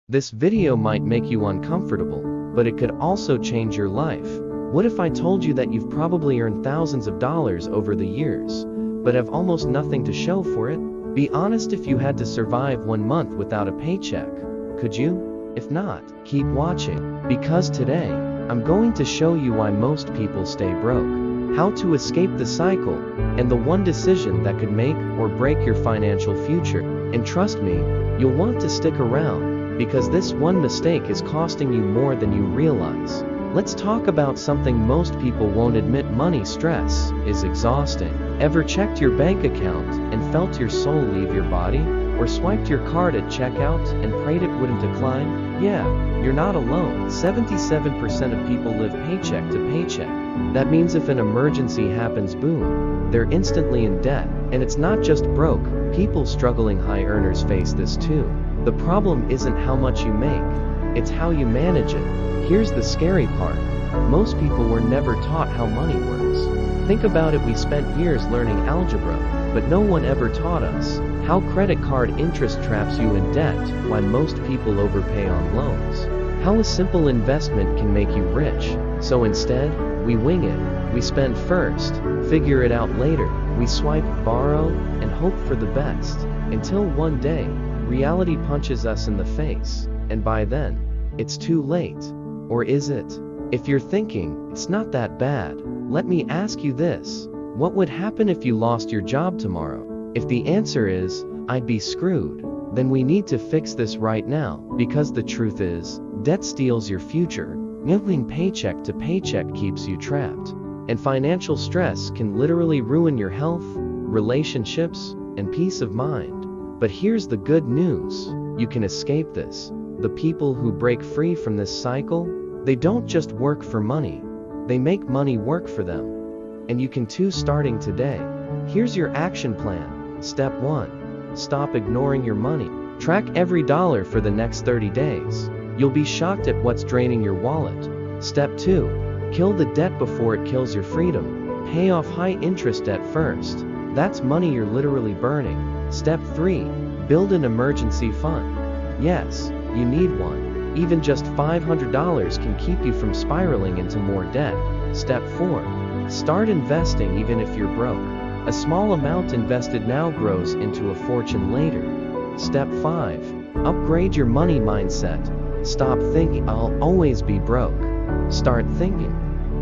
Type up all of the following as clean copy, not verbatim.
This video might make you uncomfortable, but it could also change your life. What if I told you that you've probably earned thousands of dollars over the years, but have almost nothing to show for it? Be honest, if you had to survive 1 month without a paycheck, could you? If not, keep watching, because today, I'm going to show you why most people stay broke, how to escape the cycle, and the one decision that could make or break your financial future. And trust me, you'll want to stick around, because this one mistake is costing you more than you realize. Let's talk about something most people won't admit. Money stress is exhausting. Ever checked your bank account and felt your soul leave your body? Or swiped your card at checkout and prayed it wouldn't decline? Yeah, you're not alone. 77% of people live paycheck to paycheck. That means if an emergency happens, boom, they're instantly in debt. And it's not just broke, people struggling high earners face this too. The problem isn't how much you make, it's how you manage it. Here's the scary part. Most people were never taught how money works. Think about it, we spent years learning algebra, but no one ever taught us how credit card interest traps you in debt, why most people overpay on loans, how a simple investment can make you rich. So instead, we wing it. We spend first, figure it out later. We swipe, borrow, and hope for the best, until one day, reality punches us in the face, and by then, it's too late. Or is it? If you're thinking, it's not that bad, let me ask you this. What would happen if you lost your job tomorrow? If the answer is, I'd be screwed, then we need to fix this right now, because the truth is, debt steals your future. Living paycheck to paycheck keeps you trapped. And financial stress can literally ruin your health, relationships, and peace of mind. But here's the good news. You can escape this. The people who break free from this cycle, they don't just work for money. They make money work for them. And you can too, starting today. Here's your action plan. Step 1. Stop ignoring your money. Track every dollar for the next 30 days. You'll be shocked at what's draining your wallet. Step 2. Kill the debt before it kills your freedom. Pay off high interest debt first. That's money you're literally burning. Step 3. Build an emergency fund. Yes, you need one. Even just $500 can keep you from spiraling into more debt. Step 4. Start investing even if you're broke. A small amount invested now grows into a fortune later. Step 5. Upgrade your money mindset. Stop thinking, I'll always be broke. Start thinking,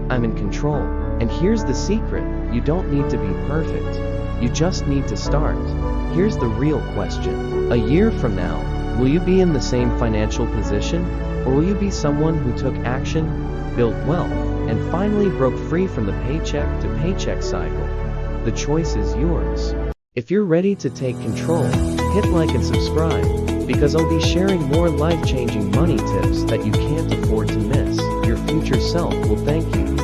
I'm in control. And here's the secret, you don't need to be perfect. You just need to start. Here's the real question. A year from now, will you be in the same financial position? Or will you be someone who took action, built wealth, and finally broke free from the paycheck to paycheck cycle? The choice is yours. If you're ready to take control, hit like and subscribe, because I'll be sharing more life-changing money tips that you can't afford to miss. Your future self will thank you.